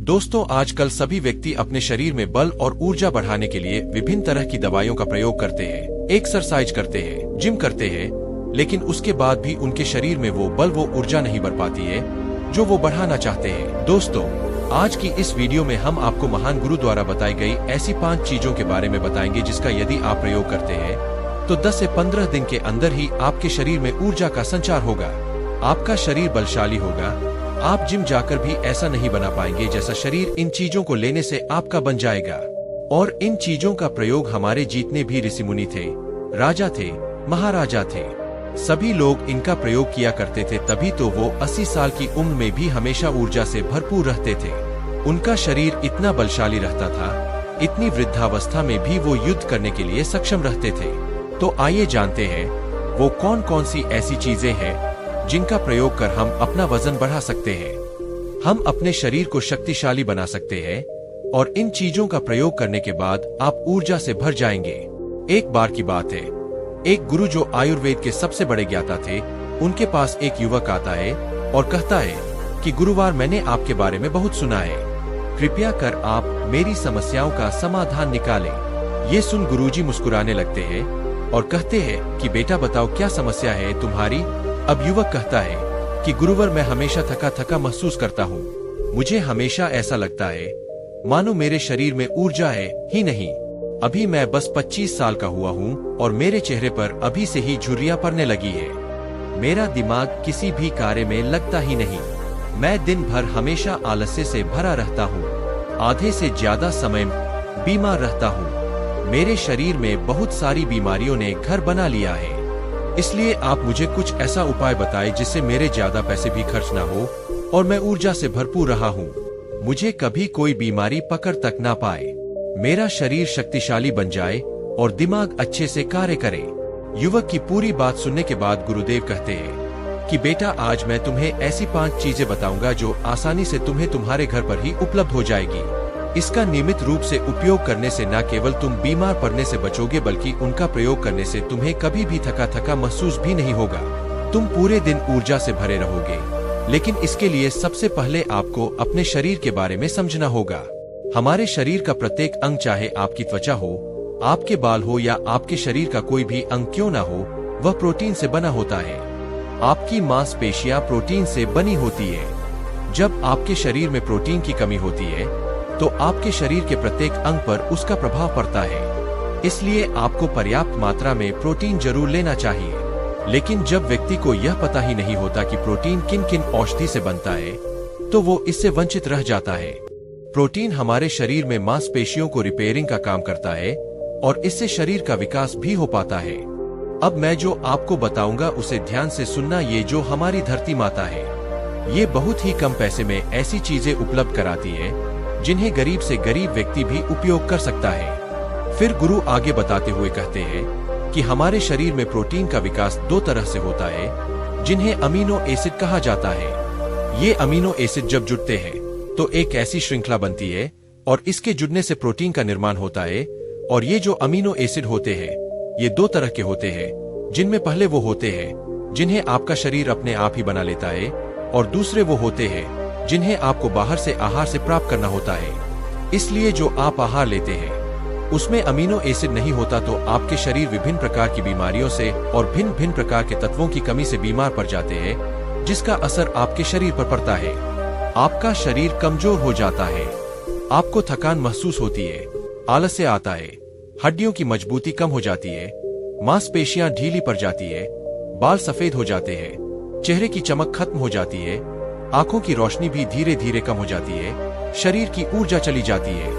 दोस्तों, आजकल सभी व्यक्ति अपने शरीर में बल और ऊर्जा बढ़ाने के लिए विभिन्न तरह की दवाइयों का प्रयोग करते हैं, एक्सरसाइज करते हैं, जिम करते हैं, लेकिन उसके बाद भी उनके शरीर में वो बल वो ऊर्जा नहीं बढ़ पाती है जो वो बढ़ाना चाहते हैं। दोस्तों, आज की इस वीडियो में हम आपको महान गुरु द्वारा बताई गई ऐसी 5 चीजों के बारे में बताएंगे जिसका यदि आप प्रयोग करते हैं तो 10 से 15 दिन के अंदर ही आपके शरीर में ऊर्जा का संचार होगा, आपका शरीर बलशाली होगा। आप जिम जाकर भी ऐसा नहीं बना पाएंगे जैसा शरीर इन चीजों को लेने से आपका बन जाएगा। और इन चीजों का प्रयोग हमारे जितने भी ऋषि मुनि थे, राजा थे, महाराजा थे, सभी लोग इनका प्रयोग किया करते थे, तभी तो वो 80 साल की उम्र में भी हमेशा ऊर्जा से भरपूर रहते थे। उनका शरीर इतना बलशाली रहता था, इतनी वृद्धावस्था में भी वो युद्ध करने के लिए सक्षम रहते थे। तो आइए जानते हैं वो कौन कौन सी ऐसी चीजें हैं जिनका प्रयोग कर हम अपना वजन बढ़ा सकते हैं, हम अपने शरीर को शक्तिशाली बना सकते हैं, और इन चीजों का प्रयोग करने के बाद आप ऊर्जा से भर जाएंगे। एक बार की बात है, एक गुरु जो आयुर्वेद के सबसे बड़े ज्ञाता थे, उनके पास एक युवक आता है और कहता है कि गुरुवार, मैंने आपके बारे में बहुत सुना है, कृपया कर आप मेरी समस्याओं का समाधान निकालें। ये सुन गुरुजी मुस्कुराने लगते हैं और कहते हैं कि बेटा बताओ क्या समस्या है तुम्हारी। अब युवक कहता है कि गुरुवर, मैं हमेशा थका थका महसूस करता हूँ, मुझे हमेशा ऐसा लगता है मानो मेरे शरीर में ऊर्जा है ही नहीं। अभी मैं बस 25 साल का हुआ हूँ और मेरे चेहरे पर अभी से ही झुर्रियाँ पड़ने लगी है, मेरा दिमाग किसी भी कार्य में लगता ही नहीं, मैं दिन भर हमेशा आलस्य से भरा रहता हूँ, आधे से ज्यादा समय बीमार रहता हूँ, मेरे शरीर में बहुत सारी बीमारियों ने घर बना लिया है। इसलिए आप मुझे कुछ ऐसा उपाय बताएं जिससे मेरे ज्यादा पैसे भी खर्च ना हो और मैं ऊर्जा से भरपूर रहा हूँ, मुझे कभी कोई बीमारी पकड़ तक ना पाए, मेरा शरीर शक्तिशाली बन जाए और दिमाग अच्छे से कार्य करे। युवक की पूरी बात सुनने के बाद गुरुदेव कहते हैं कि बेटा, आज मैं तुम्हें ऐसी 5 चीजें बताऊंगा जो आसानी से तुम्हें तुम्हारे घर पर ही उपलब्ध हो जाएगी। इसका नियमित रूप से उपयोग करने से न केवल तुम बीमार पड़ने से बचोगे बल्कि उनका प्रयोग करने से तुम्हें कभी भी थका थका महसूस भी नहीं होगा, तुम पूरे दिन ऊर्जा से भरे रहोगे। लेकिन इसके लिए सबसे पहले आपको अपने शरीर के बारे में समझना होगा। हमारे शरीर का प्रत्येक अंग, चाहे आपकी त्वचा हो, आपके बाल हो या आपके शरीर का कोई भी अंग क्यों ना हो, वह प्रोटीन से बना होता है। आपकी मांसपेशियां प्रोटीन से बनी होती है। जब आपके शरीर में प्रोटीन की कमी होती है तो आपके शरीर के प्रत्येक अंग पर उसका प्रभाव पड़ता है। इसलिए आपको पर्याप्त मात्रा में प्रोटीन जरूर लेना चाहिए। लेकिन जब व्यक्ति को यह पता ही नहीं होता कि प्रोटीन किन किन औषधि से बनता है तो वो इससे वंचित रह जाता है। प्रोटीन हमारे शरीर में मांसपेशियों को रिपेयरिंग का काम करता है और इससे शरीर का विकास भी हो पाता है। अब मैं जो आपको बताऊंगा उसे ध्यान से सुनना। ये जो हमारी धरती माता है, ये बहुत ही कम पैसे में ऐसी चीजें उपलब्ध कराती है जिन्हें गरीब से गरीब व्यक्ति भी उपयोग कर सकता है। फिर गुरु आगे बताते हुए कहते हैं कि हमारे शरीर में प्रोटीन का विकास 2 तरह से होता है जिन्हें अमीनो एसिड कहा जाता है। ये अमीनो एसिड जब जुड़ते हैं तो एक ऐसी श्रृंखला बनती है और इसके जुड़ने से प्रोटीन का निर्माण होता है। और ये जो अमीनो एसिड होते हैं ये 2 तरह के होते हैं, जिनमें पहले वो होते हैं जिन्हें आपका शरीर अपने आप ही बना लेता है और दूसरे वो होते हैं जिन्हें आपको बाहर से आहार से प्राप्त करना होता है। इसलिए जो आप आहार लेते हैं उसमें अमीनो एसिड नहीं होता तो आपके शरीर विभिन्न प्रकार की बीमारियों से और भिन्न भिन्न प्रकार के तत्वों की कमी से बीमार पड़ जाते हैं, जिसका असर आपके शरीर पर पड़ता है। आपका शरीर कमजोर हो जाता है, आपको थकान महसूस होती है, आलस्य आता है, हड्डियों की मजबूती कम हो जाती है, मांसपेशियां ढीली पड़ जाती है, बाल सफेद हो जाते हैं, चेहरे की चमक खत्म हो जाती है, आंखों की रोशनी भी धीरे धीरे कम हो जाती है, शरीर की ऊर्जा चली जाती है।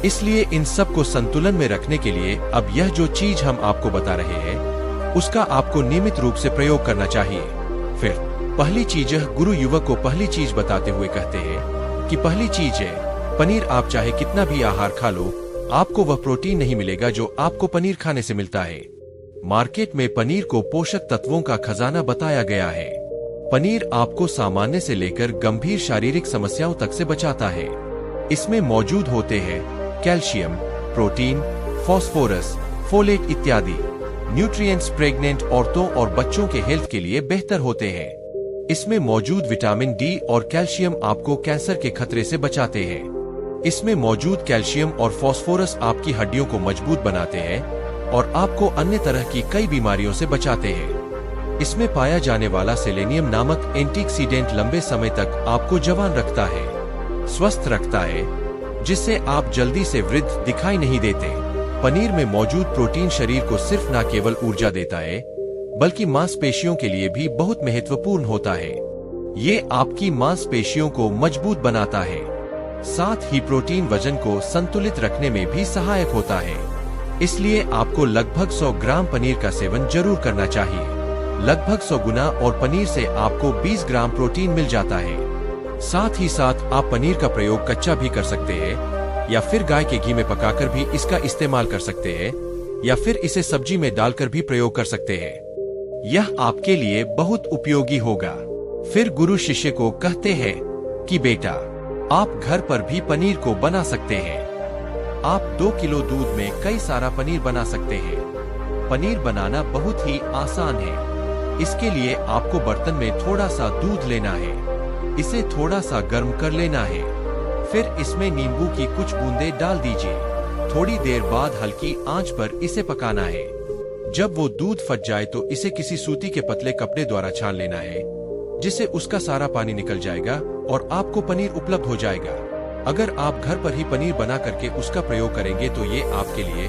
इसलिए इन सब को संतुलन में रखने के लिए अब यह जो चीज हम आपको बता रहे हैं उसका आपको नियमित रूप से प्रयोग करना चाहिए। फिर पहली चीज, गुरु युवक को पहली चीज बताते हुए कहते हैं कि पहली चीज है पनीर। आप चाहे कितना भी आहार खा लो, आपको वह प्रोटीन नहीं मिलेगा जो आपको पनीर खाने से मिलता है। मार्केट में पनीर को पोषक तत्वों का खजाना बताया गया है। पनीर आपको सामान्य से लेकर गंभीर शारीरिक समस्याओं तक से बचाता है। इसमें मौजूद होते हैं कैल्शियम, प्रोटीन, फास्फोरस, फोलेट इत्यादि न्यूट्रिएंट्स प्रेग्नेंट औरतों और बच्चों के हेल्थ के लिए बेहतर होते हैं। इसमें मौजूद विटामिन डी और कैल्शियम आपको कैंसर के खतरे से बचाते हैं। इसमें मौजूद कैल्शियम और फास्फोरस आपकी हड्डियों को मजबूत बनाते हैं और आपको अन्य तरह की कई बीमारियों से बचाते हैं। इसमें पाया जाने वाला सेलेनियम नामक एंटीऑक्सीडेंट लंबे समय तक आपको जवान रखता है, स्वस्थ रखता है, जिससे आप जल्दी से वृद्ध दिखाई नहीं देते। पनीर में मौजूद प्रोटीन शरीर को सिर्फ न केवल ऊर्जा देता है, बल्कि मांसपेशियों के लिए भी बहुत महत्वपूर्ण होता है। ये आपकी मांसपेशियों को मजबूत बनाता है। साथ ही प्रोटीन वजन को संतुलित रखने में भी सहायक होता है। इसलिए आपको लगभग 100 ग्राम पनीर का सेवन जरूर करना चाहिए। लगभग 100 गुना और पनीर से आपको 20 ग्राम प्रोटीन मिल जाता है। साथ ही साथ आप पनीर का प्रयोग कच्चा भी कर सकते हैं या फिर गाय के घी में पकाकर भी इसका इस्तेमाल कर सकते हैं या फिर इसे सब्जी में डालकर भी प्रयोग कर सकते हैं। यह आपके लिए बहुत उपयोगी होगा। फिर गुरु शिष्य को कहते हैं कि बेटा, आप घर पर भी पनीर को बना सकते हैं। आप 2 किलो दूध में कई सारा पनीर बना सकते हैं। पनीर बनाना बहुत ही आसान है। इसके लिए आपको बर्तन में थोड़ा सा दूध लेना है, इसे थोड़ा सा गर्म कर लेना है, फिर इसमें नींबू की कुछ बूंदें डाल दीजिए। थोड़ी देर बाद हल्की आंच पर इसे पकाना है। जब वो दूध फट जाए तो इसे किसी सूती के पतले कपड़े द्वारा छान लेना है, जिससे उसका सारा पानी निकल जाएगा और आपको पनीर उपलब्ध हो जाएगा। अगर आप घर पर ही पनीर बना करके उसका प्रयोग करेंगे तो ये आपके लिए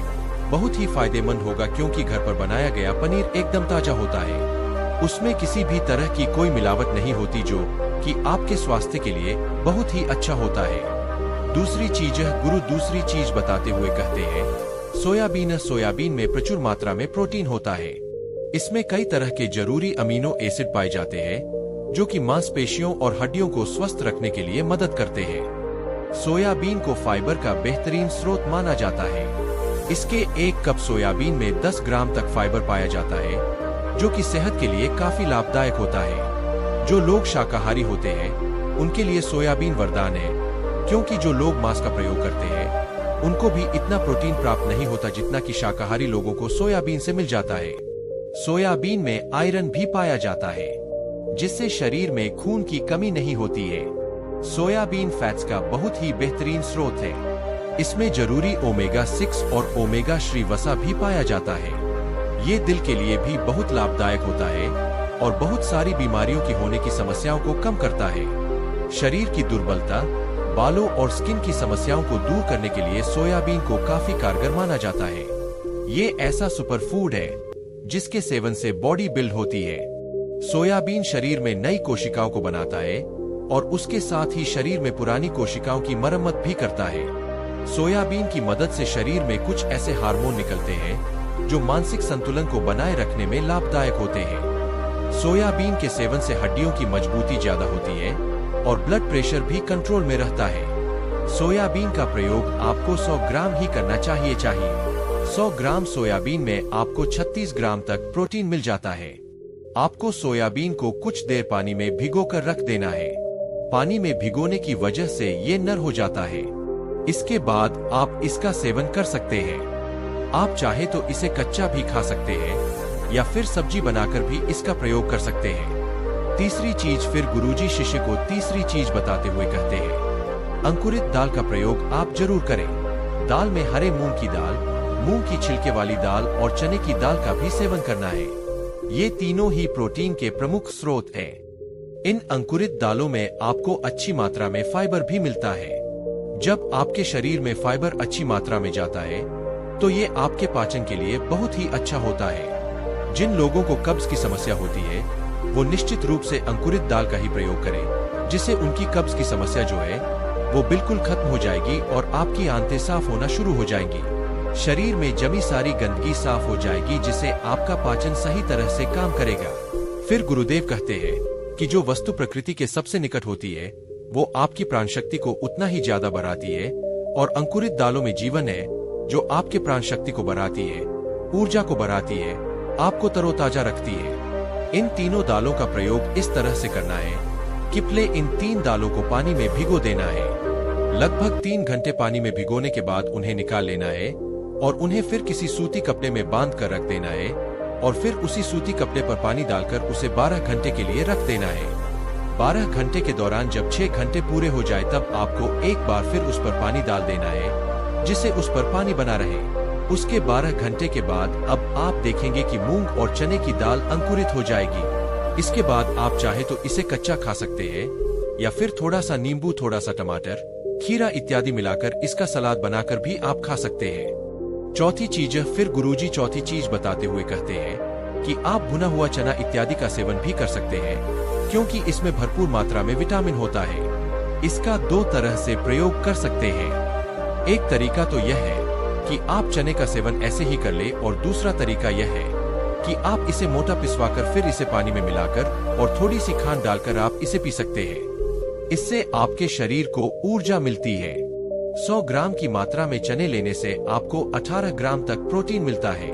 बहुत ही फायदेमंद होगा, क्योंकि घर पर बनाया गया पनीर एकदम ताजा होता है। उसमें किसी भी तरह की कोई मिलावट नहीं होती, जो कि आपके स्वास्थ्य के लिए बहुत ही अच्छा होता है। दूसरी चीज गुरु दूसरी चीज बताते हुए कहते हैं, सोयाबीन में प्रचुर मात्रा में प्रोटीन होता है। इसमें कई तरह के जरूरी अमीनो एसिड पाए जाते हैं, जो कि मांसपेशियों और हड्डियों को स्वस्थ रखने के लिए मदद करते हैं। सोयाबीन को फाइबर का बेहतरीन स्रोत माना जाता है। इसके 1 कप सोयाबीन में 10 ग्राम तक फाइबर पाया जाता है, जो कि सेहत के लिए काफी लाभदायक होता है। जो लोग शाकाहारी होते हैं उनके लिए सोयाबीन वरदान है, क्योंकि जो लोग मांस का प्रयोग करते हैं उनको भी इतना प्रोटीन प्राप्त नहीं होता जितना कि शाकाहारी लोगों को सोयाबीन से मिल जाता है। सोयाबीन में आयरन भी पाया जाता है, जिससे शरीर में खून की कमी नहीं होती है। सोयाबीन फैट्स का बहुत ही बेहतरीन स्रोत है। इसमें जरूरी ओमेगा 6 और ओमेगा 3 वसा भी पाया जाता है। ये दिल के लिए भी बहुत लाभदायक होता है और बहुत सारी बीमारियों की होने की समस्याओं को कम करता है। शरीर की दुर्बलता, बालों और स्किन की समस्याओं को दूर करने के लिए सोयाबीन को काफी कारगर माना जाता है। ये ऐसा सुपर फूड है जिसके सेवन से बॉडी बिल्ड होती है। सोयाबीन शरीर में नई कोशिकाओं को बनाता है और उसके साथ ही शरीर में पुरानी कोशिकाओं की मरम्मत भी करता है। सोयाबीन की मदद से शरीर में कुछ ऐसे हार्मोन निकलते हैं जो मानसिक संतुलन को बनाए रखने में लाभदायक होते हैं। सोयाबीन के सेवन से हड्डियों की मजबूती ज्यादा होती है और ब्लड प्रेशर भी कंट्रोल में रहता है। सोयाबीन का प्रयोग आपको 100 ग्राम ही करना चाहिए। 100 ग्राम सोयाबीन में आपको 36 ग्राम तक प्रोटीन मिल जाता है। आपको सोयाबीन को कुछ देर पानी में भिगोकर रख देना है। पानी में भिगोने की वजह से ये नर हो जाता है। इसके बाद आप इसका सेवन कर सकते हैं। आप चाहे तो इसे कच्चा भी खा सकते हैं या फिर सब्जी बनाकर भी इसका प्रयोग कर सकते हैं। तीसरी चीज फिर गुरुजी शिष्य को तीसरी चीज बताते हुए कहते हैं, अंकुरित दाल का प्रयोग आप जरूर करें। दाल में हरे मूंग की दाल, मूंग की छिलके वाली दाल और चने की दाल का भी सेवन करना है। ये तीनों ही प्रोटीन के प्रमुख स्रोत हैं। इन अंकुरित दालों में आपको अच्छी मात्रा में फाइबर भी मिलता है। जब आपके शरीर में फाइबर अच्छी मात्रा में जाता है तो ये आपके पाचन के लिए बहुत ही अच्छा होता है। जिन लोगों को कब्ज की समस्या होती है वो निश्चित रूप से अंकुरित दाल का ही प्रयोग करें, जिससे उनकी कब्ज की समस्या जो है वो बिल्कुल खत्म हो जाएगी और आपकी आंतें साफ होना शुरू हो जाएंगी। शरीर में जमी सारी गंदगी साफ हो जाएगी, जिससे आपका पाचन सही तरह से काम करेगा। फिर गुरुदेव कहते हैं कि जो वस्तु प्रकृति के सबसे निकट होती है वो आपकी प्राण शक्ति को उतना ही ज्यादा बढ़ाती है, और अंकुरित दालों में जीवन है जो आपके प्राण शक्ति को बढ़ाती है, ऊर्जा को बढ़ाती है, आपको तरोताजा रखती है। इन तीनों दालों का प्रयोग इस तरह से करना है कि पहले इन 3 दालों को पानी में भिगो देना है। लगभग 3 घंटे पानी में भिगोने के बाद उन्हें निकाल लेना है और उन्हें फिर किसी सूती कपड़े में बांध कर रख देना है और फिर उसी सूती कपड़े पर पानी डालकर उसे 12 घंटे के लिए रख देना है। 12 घंटे के दौरान जब 6 घंटे पूरे हो जाए तब आपको एक बार फिर उस पर पानी डाल देना है, जिससे उस पर पानी बना रहे। उसके 12 घंटे के बाद अब आप देखेंगे कि मूंग और चने की दाल अंकुरित हो जाएगी। इसके बाद आप चाहे तो इसे कच्चा खा सकते हैं या फिर थोड़ा सा नींबू, थोड़ा सा टमाटर, खीरा इत्यादि मिलाकर इसका सलाद बनाकर भी आप खा सकते हैं। चौथी चीज, फिर गुरुजी चौथी चीज बताते हुए कहते हैं कि आप भुना हुआ चना इत्यादि का सेवन भी कर सकते हैं, क्योंकि इसमें भरपूर मात्रा में विटामिन होता है। इसका 2 तरह से प्रयोग कर सकते हैं। एक तरीका तो यह है कि आप चने का सेवन ऐसे ही कर ले, और दूसरा तरीका यह है कि आप इसे मोटा पिसवाकर फिर इसे पानी में मिलाकर और थोड़ी सी खांड डालकर आप इसे पी सकते हैं। इससे आपके शरीर को ऊर्जा मिलती है। 100 ग्राम की मात्रा में चने लेने से आपको 18 ग्राम तक प्रोटीन मिलता है।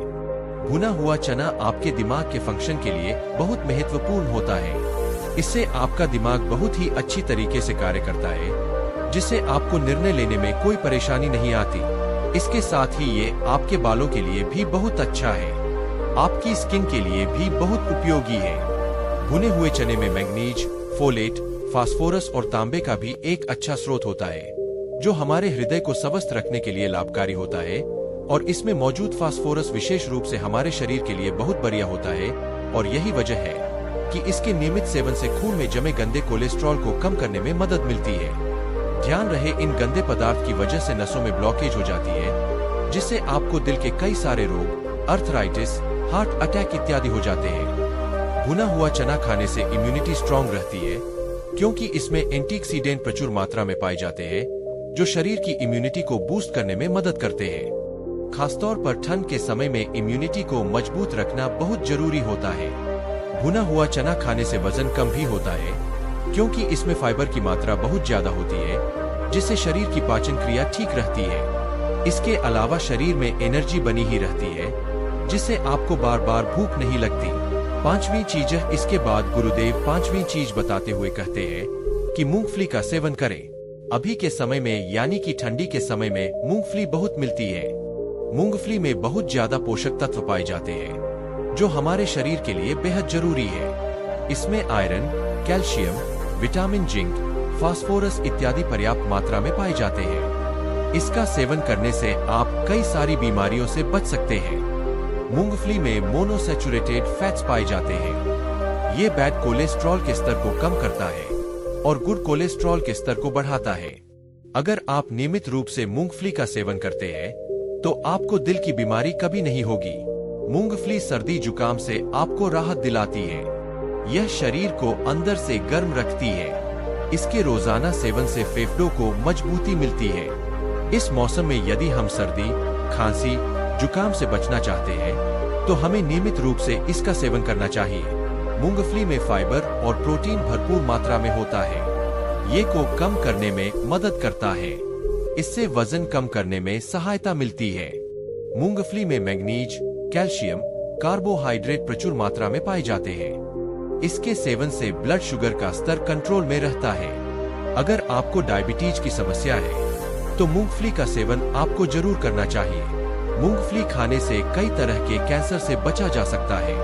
भुना हुआ चना आपके दिमाग के फंक्शन के लिए बहुत महत्वपूर्ण होता है। इससे आपका दिमाग बहुत ही अच्छी तरीके से कार्य करता है, जिससे आपको निर्णय लेने में कोई परेशानी नहीं आती। इसके साथ ही ये आपके बालों के लिए भी बहुत अच्छा है, आपकी स्किन के लिए भी बहुत उपयोगी है। भुने हुए चने में मैग्नीज, फोलेट, फास्फोरस और तांबे का भी एक अच्छा स्रोत होता है, जो हमारे हृदय को स्वस्थ रखने के लिए लाभकारी होता है। और इसमें मौजूद फास्फोरस विशेष रूप से हमारे शरीर के लिए बहुत बढ़िया होता है, और यही वजह है कि इसके नियमित सेवन से खून में जमे गंदे कोलेस्ट्रॉल को कम करने में मदद मिलती है। ध्यान रहे, इन गंदे पदार्थ की वजह से नसों में ब्लॉकेज हो जाती है, जिससे आपको दिल के कई सारे रोग, अर्थराइटिस, हार्ट अटैक इत्यादि हो जाते हैं। भुना हुआ चना खाने से इम्यूनिटी स्ट्रांग रहती है, क्योंकि इसमें एंटीऑक्सीडेंट प्रचुर मात्रा में पाए जाते हैं, जो शरीर की इम्यूनिटी को बूस्ट करने में मदद करते हैं। खासतौर पर ठंड के समय में इम्यूनिटी को मजबूत रखना बहुत जरूरी होता है। भुना हुआ चना खाने से वजन कम भी होता है, क्योंकि इसमें फाइबर की मात्रा बहुत ज्यादा होती है, जिससे शरीर की पाचन क्रिया ठीक रहती है। इसके अलावा शरीर में एनर्जी बनी ही रहती है, जिससे आपको बार बार भूख नहीं लगती। 5वीं चीज, इसके बाद गुरुदेव 5वीं चीज बताते हुए कहते हैं कि मूंगफली का सेवन करें। अभी के समय में यानी कि ठंडी के समय में मूंगफली बहुत मिलती है। मूंगफली में बहुत ज्यादा पोषक तत्व पाए जाते हैं, जो हमारे शरीर के लिए बेहद जरूरी है। इसमें iron, calcium, vitamin, zinc, phosphorus इत्यादि पर्याप्त मात्रा में पाए जाते हैं। इसका सेवन करने से आप कई सारी बीमारियों से बच सकते हैं। मूंगफली में मोनोसैचुरेटेड फैट्स पाए जाते हैं। ये बैड कोलेस्ट्रॉल के स्तर को कम करता है और गुड कोलेस्ट्रॉल के स्तर को बढ़ाता है। अगर आप नियमित रूप से मूंगफली का सेवन करते हैं, तो आपको दिल की बीमारी कभी नहीं होगी। मूंगफली सर्दी जुकाम से आपको राहत दिलाती है। यह शरीर को अंदर से गर्म रखती है। इसके रोजाना सेवन से फेफड़ों को मजबूती मिलती है। इस मौसम में यदि हम सर्दी, खांसी, जुकाम से बचना चाहते हैं, तो हमें नियमित रूप से इसका सेवन करना चाहिए। मूंगफली में फाइबर और प्रोटीन भरपूर मात्रा में होता है। ये को कम करने में मदद करता है। इससे वजन कम करने में सहायता मिलती है। मूंगफली में मैग्नीज, कैल्शियम, कार्बोहाइड्रेट प्रचुर मात्रा में पाए जाते हैं। इसके सेवन से ब्लड शुगर का स्तर कंट्रोल में रहता है। अगर आपको डायबिटीज की समस्या है, तो मूंगफली का सेवन आपको जरूर करना चाहिए। मूंगफली खाने से कई तरह के कैंसर से बचा जा सकता है।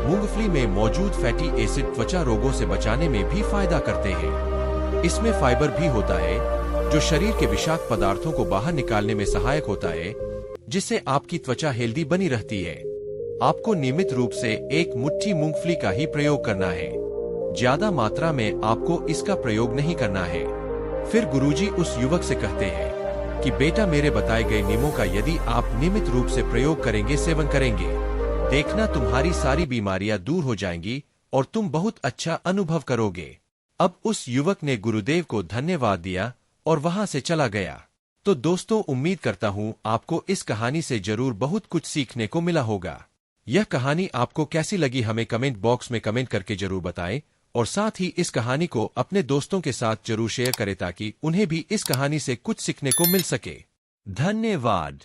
मूंगफली में मौजूद फैटी एसिड त्वचा रोगों से बचाने में भी फायदा करते हैं। इसमें फाइबर भी होता है, जो शरीर के विषाक्त पदार्थों को बाहर निकालने में सहायक होता है, जिससे आपकी त्वचा हेल्दी बनी रहती है। आपको नियमित रूप से 1 मुट्ठी मूंगफली का ही प्रयोग करना है। ज्यादा मात्रा में आपको इसका प्रयोग नहीं करना है। फिर गुरुजी उस युवक से कहते हैं कि बेटा, मेरे बताए गए नियमों का यदि आप नियमित रूप से प्रयोग करेंगे, सेवन करेंगे, देखना तुम्हारी सारी बीमारियां दूर हो जाएंगी और तुम बहुत अच्छा अनुभव करोगे। अब उस युवक ने गुरुदेव को धन्यवाद दिया और वहां से चला गया। तो दोस्तों, उम्मीद करता हूं आपको इस कहानी से जरूर बहुत कुछ सीखने को मिला होगा। यह कहानी आपको कैसी लगी हमें कमेंट बॉक्स में कमेंट करके जरूर बताएं, और साथ ही इस कहानी को अपने दोस्तों के साथ जरूर शेयर करें ताकि उन्हें भी इस कहानी से कुछ सीखने को मिल सके। धन्यवाद।